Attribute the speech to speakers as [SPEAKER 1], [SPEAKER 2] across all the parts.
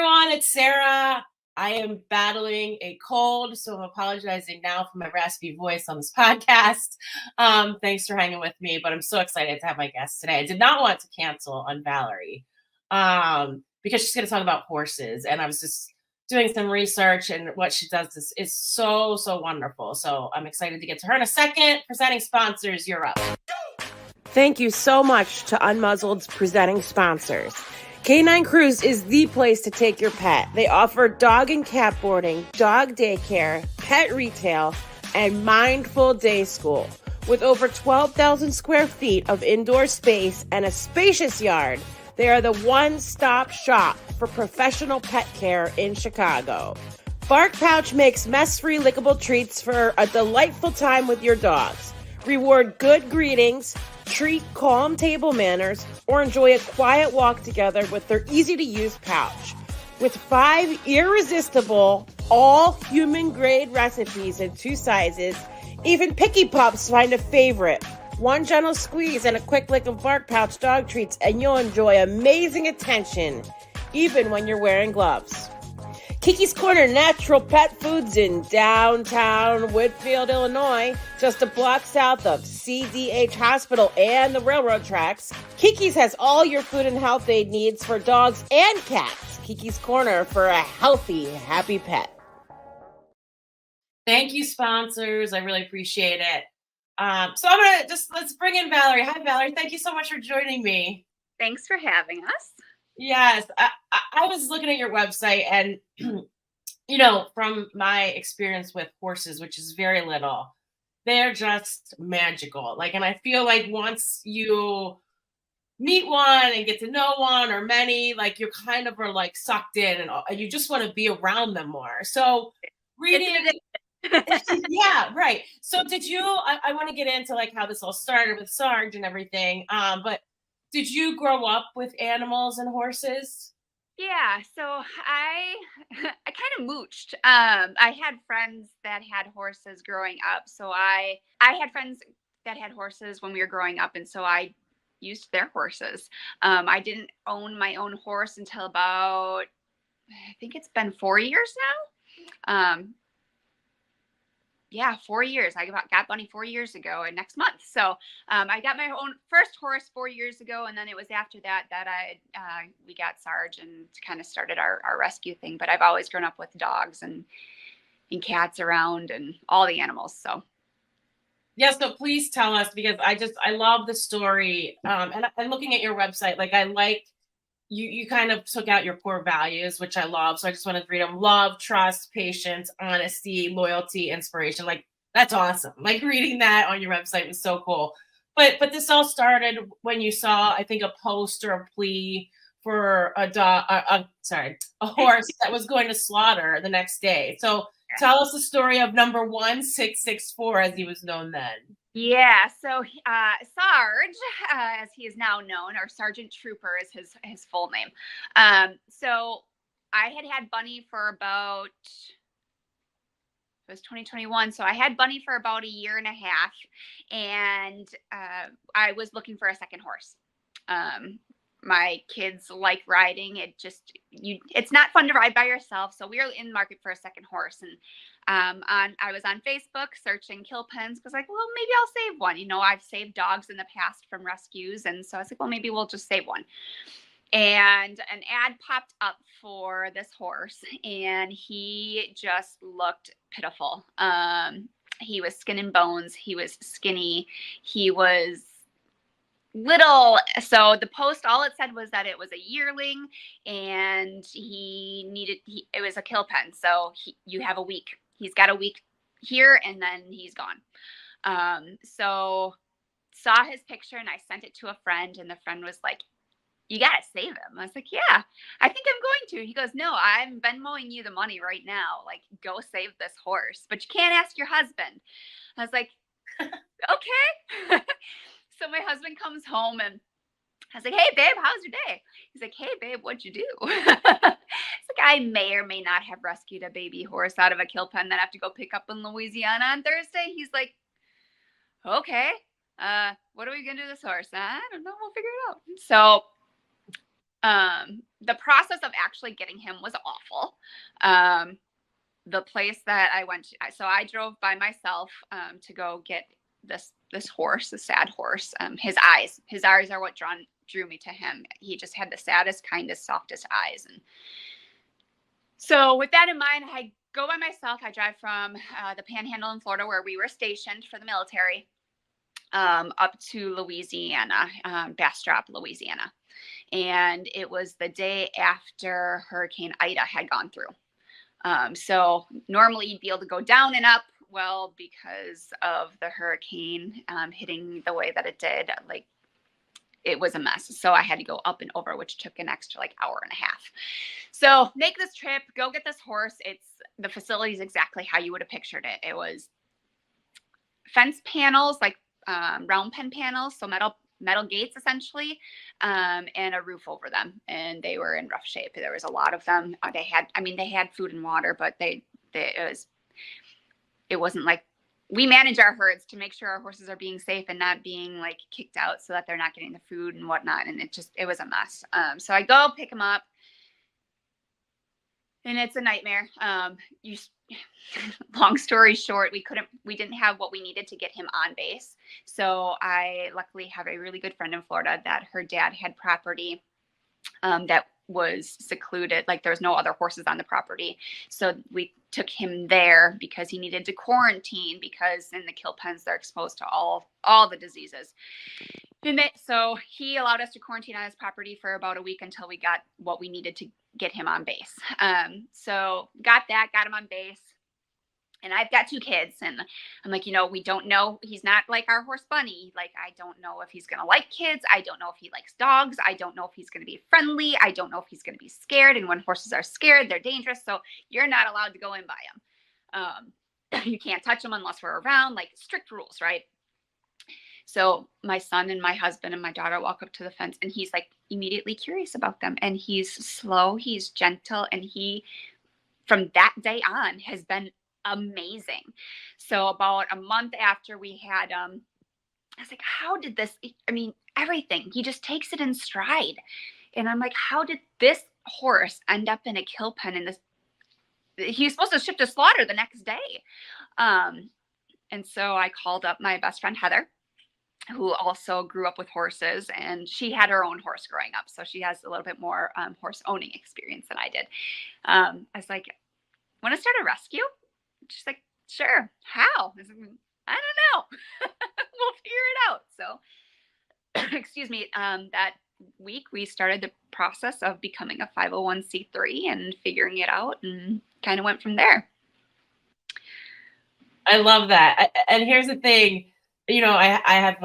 [SPEAKER 1] everyone, it's Sarah. I am battling a cold, so I'm apologizing now for my raspy voice on this podcast. Thanks for hanging with me, but I'm so excited to have my guest today. I did not want to cancel on Valerie because she's going to talk about horses, and I was just doing some research, and what she does is so wonderful. So I'm excited to get to her in a second. Presenting sponsors, you're up.
[SPEAKER 2] Thank you so much to Unmuzzled's presenting sponsors. K9 Cruise is the place to take your pet. They offer dog and cat boarding, dog daycare, pet retail, and mindful day school. With over 12,000 square feet of indoor space and a spacious yard, they are the one-stop shop for professional pet care in Chicago. Bark Pouch makes mess-free lickable treats for a delightful time with your dogs. Reward good greetings, treat calm table manners, or enjoy a quiet walk together with their easy-to-use pouch. With 5 irresistible, all human-grade recipes in 2 sizes, even picky pups find a favorite. One gentle squeeze and a quick lick of Bark Pouch dog treats, and you'll enjoy amazing attention, even when you're wearing gloves. Kiki's Corner Natural Pet Foods in downtown Woodfield, Illinois, just a block south of CDH Hospital and the railroad tracks. Kiki's has all your food and health aid needs for dogs and cats. Kiki's Corner for a healthy, happy pet.
[SPEAKER 1] Thank you, sponsors. I really appreciate it. So I'm gonna let's bring in Valerie. Hi, Valerie. Thank you so much for joining me.
[SPEAKER 3] Thanks for having us.
[SPEAKER 1] Yes, I was looking at your website, and from my experience with horses, which is very little, they're just magical. And I feel like once you meet one and get to know one or many, you kind of are sucked in, and you just want to be around them more. So reading yeah, right. So did you? I want to get into how this all started with Sarge and everything. But did you grow up with animals and horses?
[SPEAKER 3] Yeah, so I kind of mooched. I had friends that had horses growing up. So I had friends that had horses when we were growing up, and so I used their horses. I didn't own my own horse until about, I think it's been 4 years now. Yeah, 4 years. I got Bunny 4 years ago and next month. So I got my own first horse 4 years ago. And then it was after that we got Sarge and kind of started our rescue thing. But I've always grown up with dogs and cats around and all the animals. So.
[SPEAKER 1] Yes, so please tell us, because I love the story. And looking at your website, I like you kind of took out your core values, which I love. So I just wanted to read them: love, trust, patience, honesty, loyalty, inspiration. That's awesome. Reading that on your website was so cool. But this all started when you saw, I think, a post or a plea for a horse that was going to slaughter the next day. So tell us the story of number 1664, as he was known then.
[SPEAKER 3] Yeah, so Sarge, as he is now known, or Sergeant Trooper is his full name. So I had Bunny for about, it was 2021, so I had Bunny for about a year and a half, and I was looking for a second horse. My kids like riding. It's not fun to ride by yourself, so we were in the market for a second horse, and I was on Facebook searching kill pens because well, maybe I'll save one. I've saved dogs in the past from rescues, and so I was well, maybe we'll just save one. And an ad popped up for this horse, and he just looked pitiful. He was skin and bones. He was skinny. He was little. So the post, all it said was that it was a yearling, and it was a kill pen. So you have a week. He's got a week here, and then he's gone. So saw his picture, and I sent it to a friend, and the friend was like, "You got to save him." I was like, "Yeah, I think I'm going to." He goes, "No, I'm Venmoing you the money right now. Go save this horse, but you can't ask your husband." I was like, "Okay." So my husband comes home, and I was like, "Hey, babe, how's your day?" He's like, "Hey, babe, what'd you do?" It's I may or may not have rescued a baby horse out of a kill pen that I have to go pick up in Louisiana on Thursday. He's like, "Okay, what are we going to do with this horse?" "I don't know. We'll figure it out." So The process of actually getting him was awful. The place that I went to, so I drove by myself to go get this horse, the sad horse. His eyes are what drew me to him. He just had the saddest, kindest, softest eyes. And so with that in mind, I go by myself. I drive from the Panhandle in Florida, where we were stationed for the military, up to Louisiana, Bastrop, Louisiana. And it was the day after Hurricane Ida had gone through. So normally you'd be able to go down and up. Well, because of the hurricane hitting the way that it did, like, it was a mess. So I had to go up and over, which took an extra like hour and a half. So make this trip, go get this horse. The facility is exactly how you would have pictured it. It was fence panels, like round pen panels, so metal gates essentially, and a roof over them. And they were in rough shape. There was a lot of them. They had food and water, but it wasn't like, we manage our herds to make sure our horses are being safe and not being like kicked out so that they're not getting the food and whatnot. And it was a mess. So I go pick him up, and it's a nightmare. Long story short, we didn't have what we needed to get him on base. So I luckily have a really good friend in Florida that her dad had property that was secluded. Like, there was no other horses on the property. So we took him there because he needed to quarantine, because in the kill pens, they're exposed to all the diseases. So he allowed us to quarantine on his property for about a week until we got what we needed to get him on base. So got him on base. And I've got 2 kids, and I'm like, we don't know. He's not like our horse Bunny. Like, I don't know if he's going to like kids. I don't know if he likes dogs. I don't know if he's going to be friendly. I don't know if he's going to be scared. And when horses are scared, they're dangerous. So you're not allowed to go in by him. You can't touch him unless we're around, like, strict rules, right? So my son and my husband and my daughter walk up to the fence, and he's like immediately curious about them. And he's slow, he's gentle. And he, from that day on, has been amazing. So about a month after we had, I was like, how did this, everything, he just takes it in stride. And I'm like, how did this horse end up in a kill pen in this? He was supposed to ship to slaughter the next day. And so I called up my best friend, Heather, who also grew up with horses, and she had her own horse growing up. So she has a little bit more horse owning experience than I did. I was like, want to start a rescue? She's like, sure. How? I was like, I don't know. We'll figure it out. So, excuse me, that week we started the process of becoming a 501c3 and figuring it out, and kind of went from there.
[SPEAKER 1] I love that. And here's the thing, I have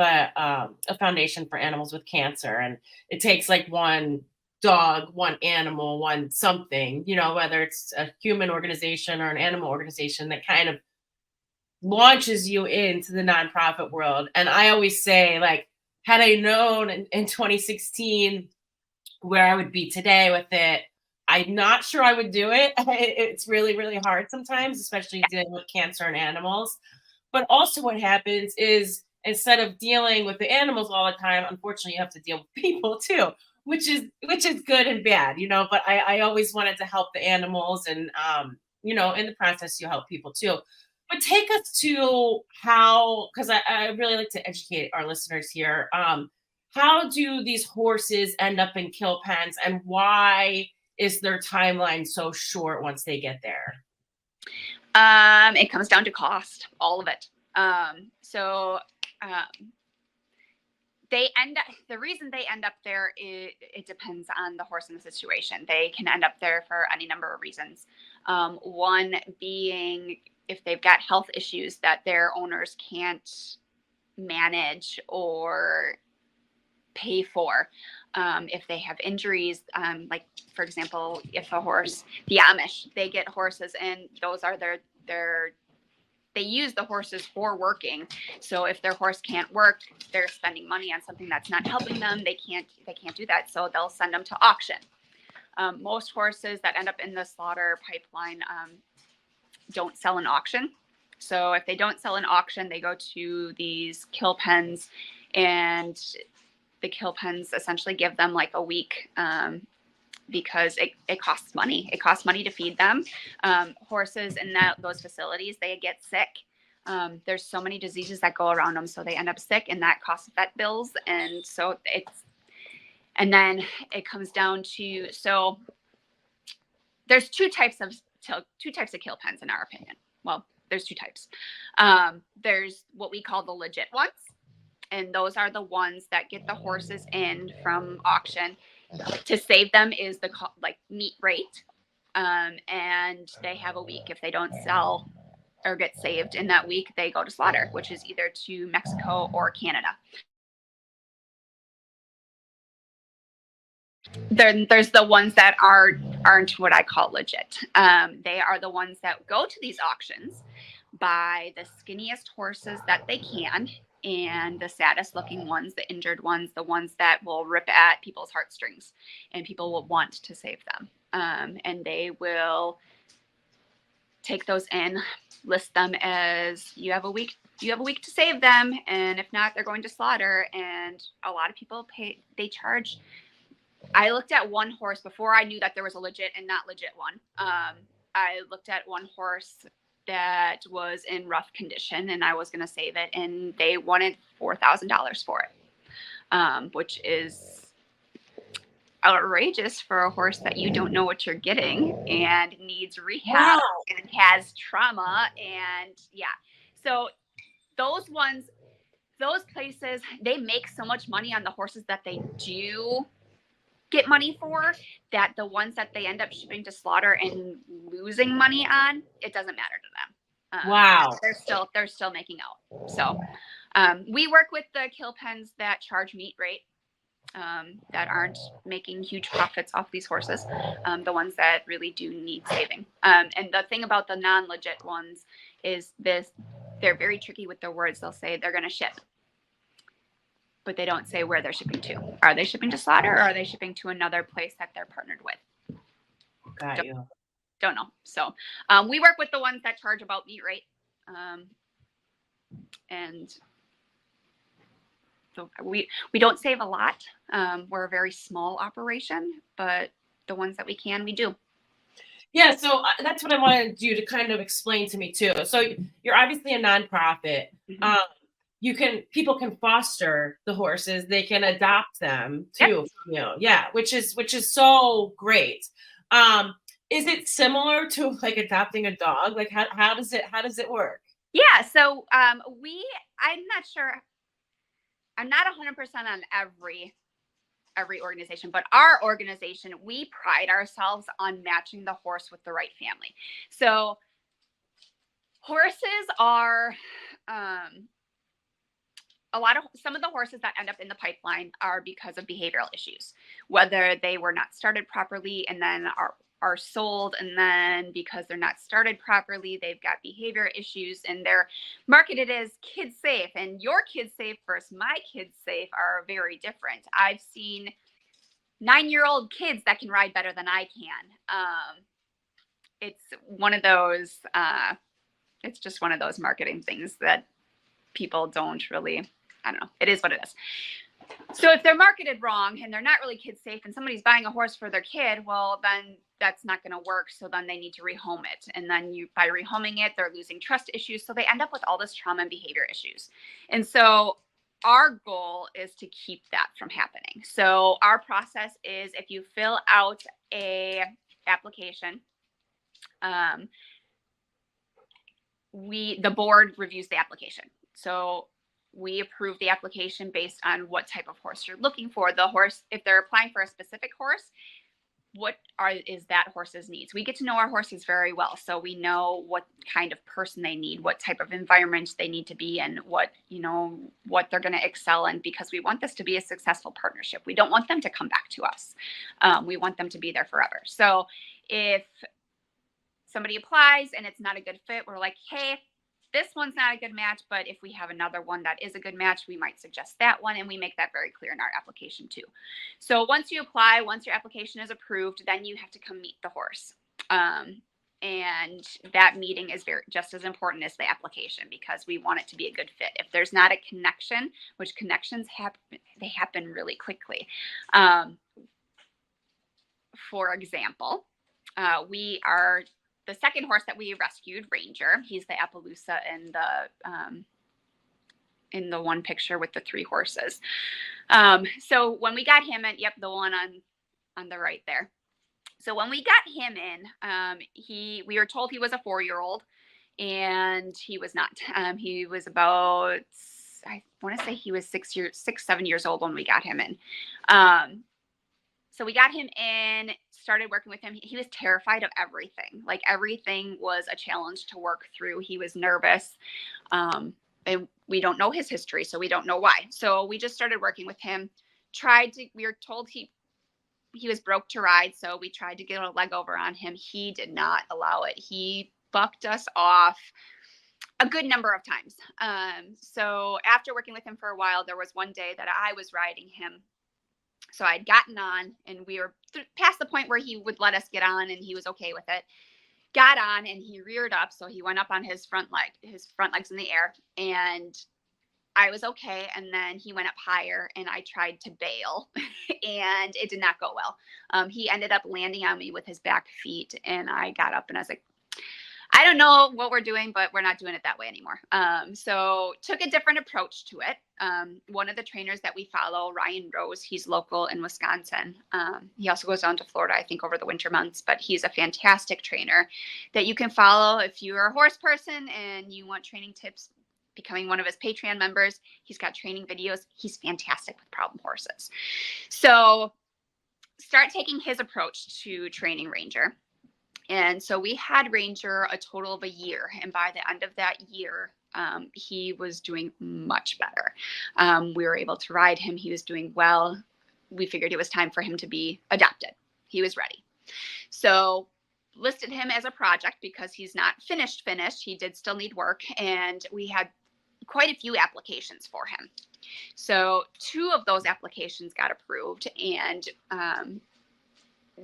[SPEAKER 1] a foundation for animals with cancer, and it takes like one dog, one animal, one something, whether it's a human organization or an animal organization, that kind of launches you into the nonprofit world. And I always say, like, had I known in 2016 where I would be today with it, I'm not sure I would do it. It's really, really hard sometimes, especially dealing with cancer in animals. But also what happens is, instead of dealing with the animals all the time, unfortunately, you have to deal with people too, which is good and bad, but I always wanted to help the animals, and, in the process, you help people too. But take us to how, because I really like to educate our listeners here. How do these horses end up in kill pens, and why is their timeline so short once they get there?
[SPEAKER 3] It comes down to cost, all of it. The reason they end up there, it depends on the horse and the situation. They can end up there for any number of reasons. One being if they've got health issues that their owners can't manage or pay for. If they have injuries, like, for example, if a horse, the Amish, they get horses, and those are they use the horses for working. So if their horse can't work, they're spending money on something that's not helping them. They can't do that. So they'll send them to auction. Most horses that end up in the slaughter pipeline don't sell in auction. So if they don't sell in auction, they go to these kill pens, and the kill pens essentially give them like a week, because it costs money. It costs money to feed them. Horses in those facilities, they get sick. There's so many diseases that go around them, so they end up sick, and that costs vet bills. And so and then it comes down to, so there's two types of kill pens in our opinion. Well, there's two types. There's what we call the legit ones, and those are the ones that get the horses in from auction. To save them is the meat rate, and they have a week. If they don't sell or get saved in that week, they go to slaughter, which is either to Mexico or Canada. There's the ones that aren't what I call legit. They are the ones that go to these auctions, buy the skinniest horses that they can, and the saddest looking ones, the injured ones, the ones that will rip at people's heartstrings, and people will want to save them. And they will take those in, list them as you have a week to save them, and if not, they're going to slaughter. And a lot of people charge. I looked at one horse before I knew that there was a legit and not legit one. I looked at one horse that was in rough condition, and I was going to save it, and they wanted $4,000 for it, which is outrageous for a horse that you don't know what you're getting and needs rehab and has trauma. And yeah, so those places, they make so much money on the horses that they do get money for, that the ones that they end up shipping to slaughter and losing money on, it doesn't matter to them.
[SPEAKER 1] Wow.
[SPEAKER 3] They're still making out. So we work with the kill pens that charge meat rate, that aren't making huge profits off these horses, the ones that really do need saving. And the thing about the non-legit ones is they're very tricky with their words. They'll say they're going to ship, but they don't say where they're shipping to. Are they shipping to slaughter, or are they shipping to another place that they're partnered with?
[SPEAKER 1] Got you.
[SPEAKER 3] Don't know. So we work with the ones that charge about meat rate. And so we don't save a lot. We're a very small operation, but the ones that we can, we do.
[SPEAKER 1] Yeah, so that's what I wanted you to kind of explain to me too. So you're obviously a nonprofit.
[SPEAKER 3] Mm-hmm.
[SPEAKER 1] People can foster the horses, they can adopt them too. Yep. Which is so great. Is it similar to like adopting a dog? Like how does it work?
[SPEAKER 3] Yeah, so I'm not sure. I'm not 100% on every organization, but our organization, we pride ourselves on matching the horse with the right family. So horses are some of the horses that end up in the pipeline are because of behavioral issues, whether they were not started properly and then are sold, and then because they're not started properly, they've got behavior issues, and they're marketed as kids safe, and your kids safe versus my kids safe are very different. I've seen 9-year-old kids that can ride better than I can. It's one of those, it's just one of those marketing things that people don't really, I don't know. It is what it is. So if they're marketed wrong and they're not really kid safe, and somebody's buying a horse for their kid, well, then that's not going to work. So then they need to rehome it. And then by rehoming it, they're losing trust issues. So they end up with all this trauma and behavior issues. And so our goal is to keep that from happening. So our process is, if you fill out a application, the board reviews the application. So we approve the application based on what type of horse you're looking for. The horse, if they're applying for a specific horse, is that horse's needs? We get to know our horses very well. So we know what kind of person they need, what type of environment they need to be in, what they're going to excel in, because we want this to be a successful partnership. We don't want them to come back to us. We want them to be there forever. So if somebody applies and it's not a good fit, we're like, hey, this one's not a good match, but if we have another one that is a good match, we might suggest that one. And we make that very clear in our application too. So once you apply, once your application is approved, then you have to come meet the horse. And that meeting is just as important as the application, because we want it to be a good fit. If there's not a connection, which connections happen, they happen really quickly. For example, the second horse that we rescued, Ranger. He's the Appaloosa in the one picture with the 3 horses. So when we got him in, the one on the right there. So when we got him in, we were told he was a 4-year-old, and he was not. He was about, I want to say he was 7 years old when we got him in. So we got him in, started working with him. He was terrified of everything. Like, everything was a challenge to work through. He was nervous. And we don't know his history, so we don't know why. So we just started working with him. We were told he was broke to ride, so we tried to get a leg over on him. He did not allow it. He bucked us off a good number of times. So after working with him for a while, there was one day that I was riding him. So I'd gotten on, and we were past the point where he would let us get on, and he was okay with it. Got on, and he reared up. So he went up on his front legs in the air, and I was okay. And then he went up higher, and I tried to bail and it did not go well. He ended up landing on me with his back feet, and I got up and I was like, I don't know what we're doing, but we're not doing it that way anymore. So took a different approach to it. One of the trainers that we follow, Ryan Rose, he's local in Wisconsin. He also goes down to Florida, I think, over the winter months, but he's a fantastic trainer that you can follow if you're a horse person and you want training tips, becoming one of his Patreon members. He's got training videos. He's fantastic with problem horses. So start taking his approach to training Ranger. And so we had Ranger a total of a year. And by the end of that year, he was doing much better. We were able to ride him. He was doing well. We figured it was time for him to be adopted. He was ready. So listed him as a project because he's not finished. He did still need work. And we had quite a few applications for him. So 2 of those applications got approved. And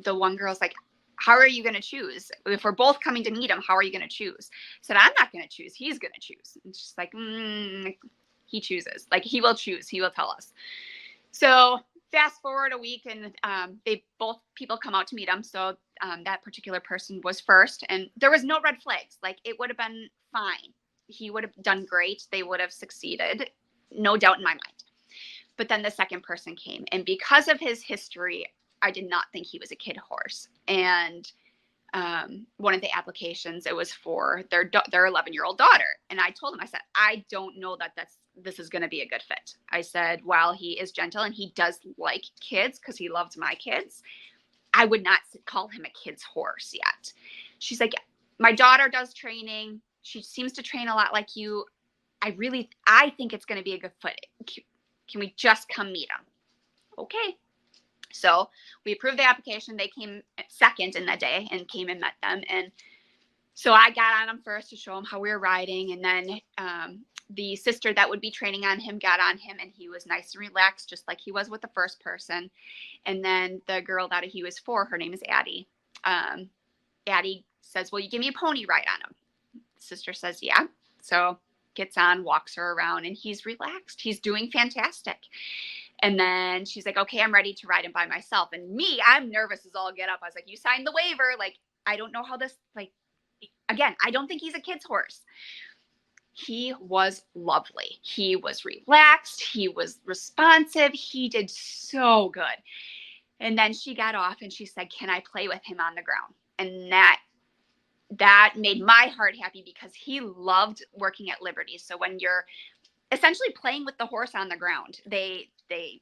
[SPEAKER 3] the one girl's like, how are you going to choose? If we're both coming to meet him, how are you going to choose? I said, I'm not going to choose. He's going to choose. And she's like, he chooses. Like, he will choose. He will tell us. So fast forward a week, and people come out to meet him. So that particular person was first, and there was no red flags. Like, it would have been fine. He would have done great. They would have succeeded. No doubt in my mind. But then the second person came, and because of his history, I did not think he was a kid horse. And one of the applications, it was for their 11-year-old daughter. And I told him, I said, I don't know that this is going to be a good fit. I said, while he is gentle and he does like kids because he loves my kids, I would not call him a kid's horse yet. She's like, my daughter does training. She seems to train a lot like you. I think it's going to be a good fit. Can we just come meet him? Okay. So we approved the application. They came second in that day and came and met them. And so I got on him first to show him how we were riding. And then the sister that would be training on him got on him, and he was nice and relaxed, just like he was with the first person. And then the girl that he was for, her name is Addie. Addie says, will you give me a pony ride on him? Sister says, yeah. So gets on, walks her around, and he's relaxed. He's doing fantastic. And then she's like, okay, I'm ready to ride him by myself. And me, I'm nervous as all get up. I was like, you signed the waiver. Like, I don't know how this, like, again, I don't think he's a kid's horse. He was lovely. He was relaxed. He was responsive. He did so good. And then she got off and she said, can I play with him on the ground? And that made my heart happy because he loved working at Liberty. So when you're essentially playing with the horse on the ground, they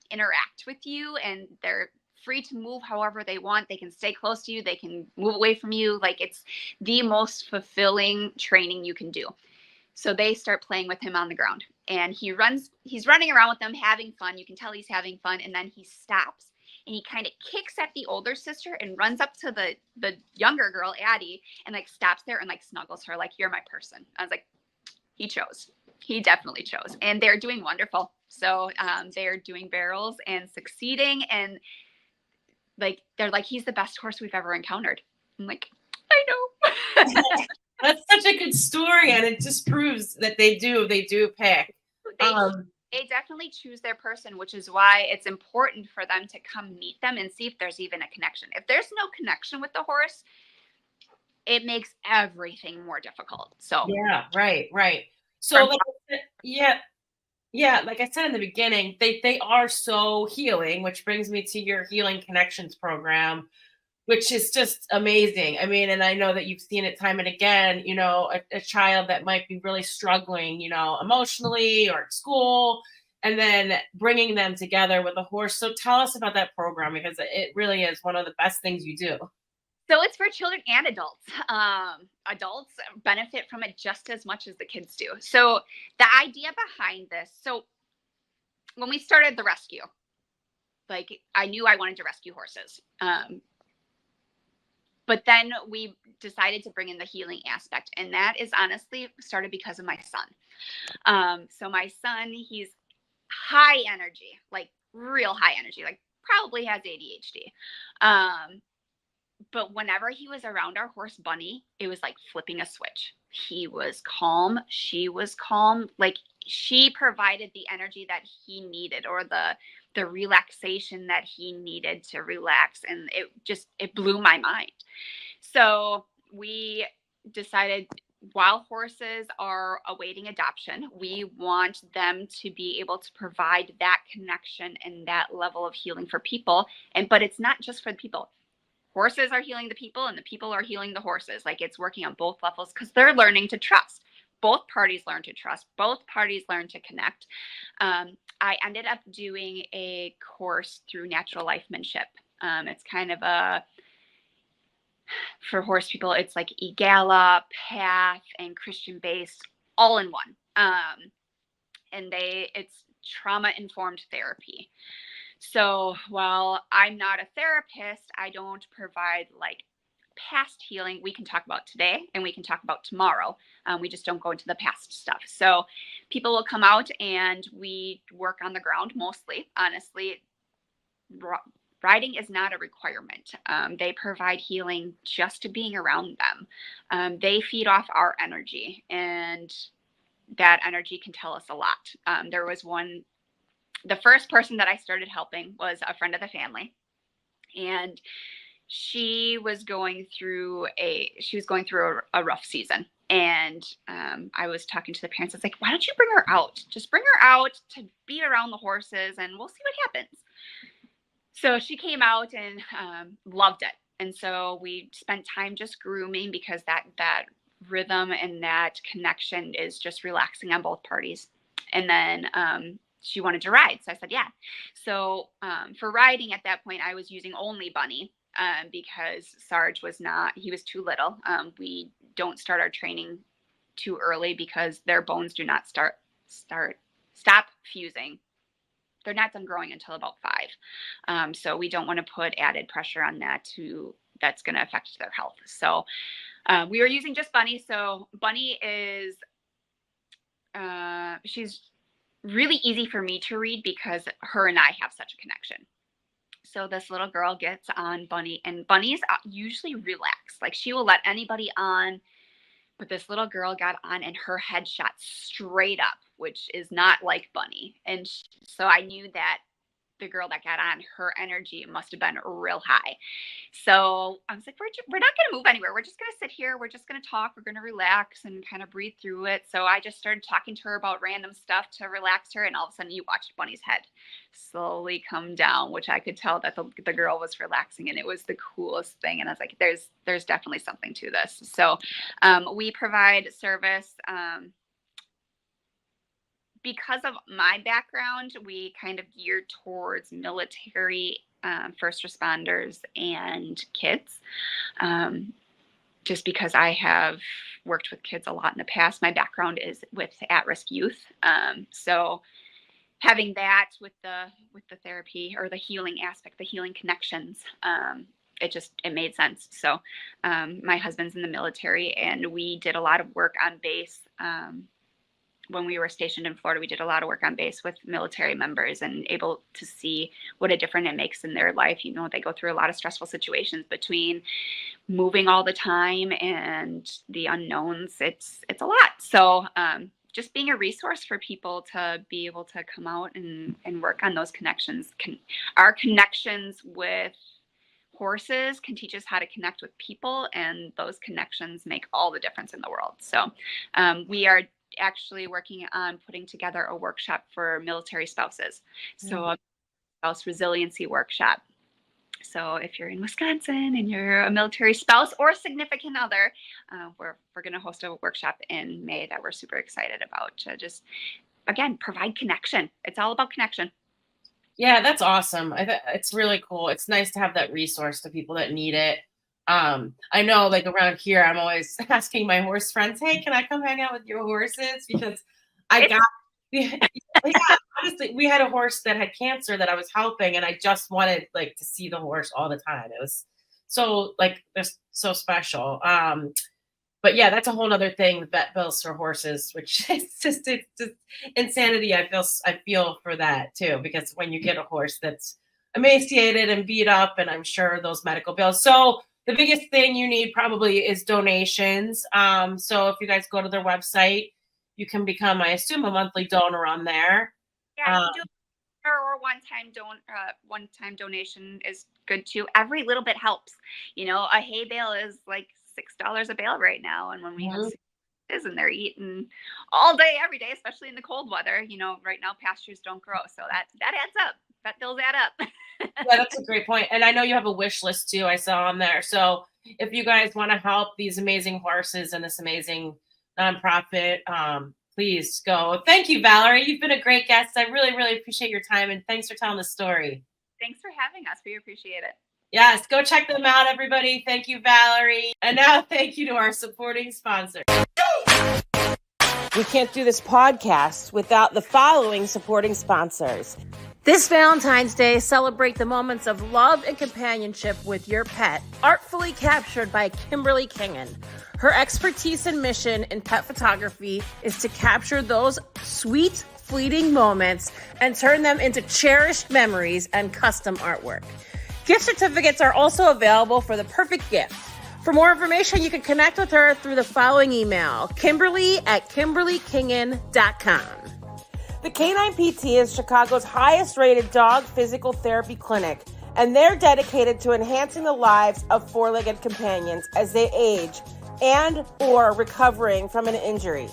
[SPEAKER 3] interact with you and they're free to move however they want. They can stay close to you. They can move away from you. Like, it's the most fulfilling training you can do. So they start playing with him on the ground, and he's running around with them, having fun. You can tell he's having fun. And then he stops and he kind of kicks at the older sister and runs up to the younger girl, Addie, and like stops there and like snuggles her, like, you're my person. I was like, he chose. He definitely chose. And they're doing wonderful. So they're doing barrels and succeeding. And like, they're like, he's the best horse we've ever encountered. I'm like, I know.
[SPEAKER 1] That's such a good story, and it just proves that they do pick.
[SPEAKER 3] They they definitely choose their person, which is why it's important for them to come meet them and see if there's even a connection. If there's no connection with the horse, it makes everything more difficult. So
[SPEAKER 1] Yeah, right. So
[SPEAKER 3] from
[SPEAKER 1] like I said, yeah, like I said in the beginning, they are so healing, which brings me to your Healing Connections program, which is just amazing. I mean, and I know that you've seen it time and again, a child that might be really struggling, emotionally or at school, and then bringing them together with a horse. So tell us about that program, because it really is one of the best things you do.
[SPEAKER 3] So it's for children and adults. Adults benefit from it just as much as the kids do. So the idea behind this, so when we started the rescue, like I knew I wanted to rescue horses. But then we decided to bring in the healing aspect. And that is honestly started because of my son. So my son, he's high energy, like real high energy, like probably has ADHD. But whenever he was around our horse Bunny, it was like flipping a switch. He was calm. She was calm. Like she provided the energy that he needed, or the relaxation that he needed to relax. And it blew my mind. So we decided, while horses are awaiting adoption, we want them to be able to provide that connection and that level of healing for people. But it's not just for the people. Horses are healing the people, and the people are healing the horses. Like it's working on both levels because they're learning to trust. Both parties learn to trust. Both parties learn to connect. I ended up doing a course through Natural Lifemanship. It's kind of for horse people, it's like EGALA, PATH, and Christian based all in one. And it's trauma informed therapy. So while I'm not a therapist, I don't provide like past healing. We can talk about today and we can talk about tomorrow. We just don't go into the past stuff. So people will come out and we work on the ground mostly. Honestly, riding is not a requirement. They provide healing just to being around them. They feed off our energy, and that energy can tell us a lot. There was the first person that I started helping was a friend of the family, and she was going through a rough season. And I was talking to the parents. I was like, why don't you bring her out? Just bring her out to be around the horses and we'll see what happens. So she came out and loved it. And so we spent time just grooming, because that rhythm and that connection is just relaxing on both parties. And then she wanted to ride. So I said, yeah. So for riding at that point, I was using only Bunny because Sarge he was too little. We don't start our training too early because their bones do not stop fusing. They're not done growing until about 5. So we don't want to put added pressure on that's going to affect their health. So we were using just Bunny. So Bunny is, she's really easy for me to read because her and I have such a connection. So this little girl gets on Bunny, and Bunny's usually relaxed. Like she will let anybody on. But this little girl got on and her head shot straight up, which is not like Bunny. And so I knew that the girl that got on, her energy must have been real high. So I was like, we're not going to move anywhere. We're just going to sit here. We're just going to talk. We're going to relax and kind of breathe through it. So I just started talking to her about random stuff to relax her. And all of a sudden you watched Bunny's head slowly come down, which I could tell that the girl was relaxing, and it was the coolest thing. And I was like, there's definitely something to this. So we provide service. Because of my background, we kind of geared towards military, first responders, and kids. Just because I have worked with kids a lot in the past, my background is with at-risk youth. So having that with the therapy or the healing aspect, the healing connections, it made sense. So my husband's in the military, and we did a lot of work on base. when we were stationed in Florida, we did a lot of work on base with military members and able to see what a difference it makes in their life. You know, they go through a lot of stressful situations between moving all the time and the unknowns. It's a lot. So just being a resource for people to be able to come out and work on those connections. Our connections with horses can teach us how to connect with people, and those connections make all the difference in the world. So we are actually working on putting together a workshop for military spouses. So a spouse resiliency workshop. So if you're in Wisconsin and you're a military spouse or significant other, we're going to host a workshop in May that we're super excited about to just, again, provide connection. It's all about connection.
[SPEAKER 1] Yeah, that's awesome. It's really cool. It's nice to have that resource to people that need it. I know, like around here, I'm always asking my horse friends, "Hey, can I come hang out with your horses?" Because honestly, we had a horse that had cancer that I was helping, and I just wanted like to see the horse all the time. It was so like just so special. But yeah, that's a whole other thing. The vet bills for horses, which it's just insanity. I feel for that too, because when you get a horse that's emaciated and beat up, and I'm sure those medical bills. So the biggest thing you need probably is donations. So if you guys go to their website, you can become, I assume, a monthly donor on there.
[SPEAKER 3] Yeah, you can do or one-time donation is good too. Every little bit helps. You know, a hay bale is like $6 a bale right now, and when we have and they're eating all day, every day, especially in the cold weather. You know, right now pastures don't grow, so that adds up. Vet bills add up.
[SPEAKER 1] Yeah, that's a great point. And I know you have a wish list too. I saw on there. So if you guys want to help these amazing horses and this amazing nonprofit, please go. Thank you, Valerie. You've been a great guest. I really, really appreciate your time, and thanks for telling the story.
[SPEAKER 3] Thanks for having us. We appreciate it.
[SPEAKER 1] Yes, go check them out, everybody. Thank you, Valerie. And now thank you to our supporting sponsor.
[SPEAKER 2] We can't do this podcast without the following supporting sponsors. This Valentine's Day, celebrate the moments of love and companionship with your pet, artfully captured by Kimberly Kingen. Her expertise and mission in pet photography is to capture those sweet, fleeting moments and turn them into cherished memories and custom artwork. Gift certificates are also available for the perfect gift. For more information, you can connect with her through the following email, kimberly@kimberlykingen.com. The Canine PT is Chicago's highest rated dog physical therapy clinic, and they're dedicated to enhancing the lives of four-legged companions as they age and or recovering from an injury.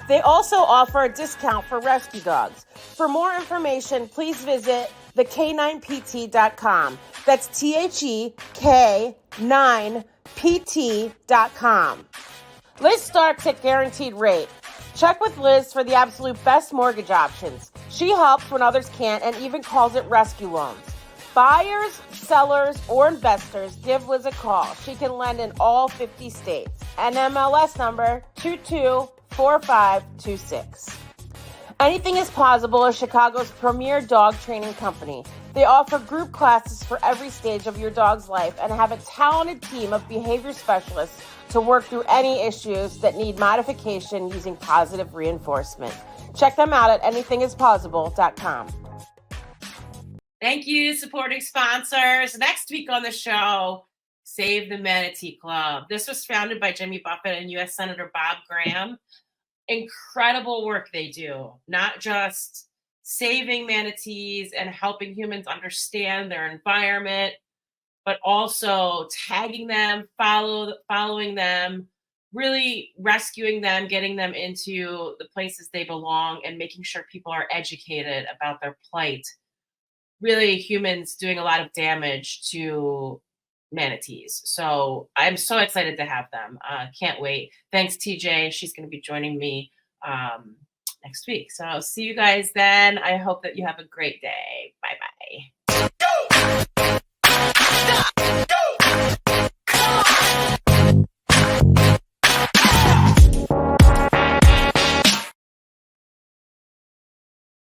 [SPEAKER 2] They also offer a discount for rescue dogs. For more information, please visit thecaninepT.com. That's THEK9PT.com. Liz starts at guaranteed rate. Check with Liz for the absolute best mortgage options. She helps when others can't and even calls it rescue loans. Buyers, sellers, or investors, give Liz a call. She can lend in all 50 states. NMLS number 224526. Anything is Possible is Chicago's premier dog training company. They offer group classes for every stage of your dog's life and have a talented team of behavior specialists to work through any issues that need modification using positive reinforcement. Check them out at anythingispossible.com.
[SPEAKER 1] Thank you, supporting sponsors. Next week on the show, Save the Manatee Club. This was founded by Jimmy Buffett and U.S. Senator Bob Graham. Incredible work they do, not just saving manatees and helping humans understand their environment, but also tagging them, following them, really rescuing them, getting them into the places they belong, and making sure people are educated about their plight. Really, humans doing a lot of damage to manatees. So I'm so excited to have them. Can't wait. Thanks, TJ. She's going to be joining me next week. So I'll see you guys then. I hope that you have a great day. Bye-bye.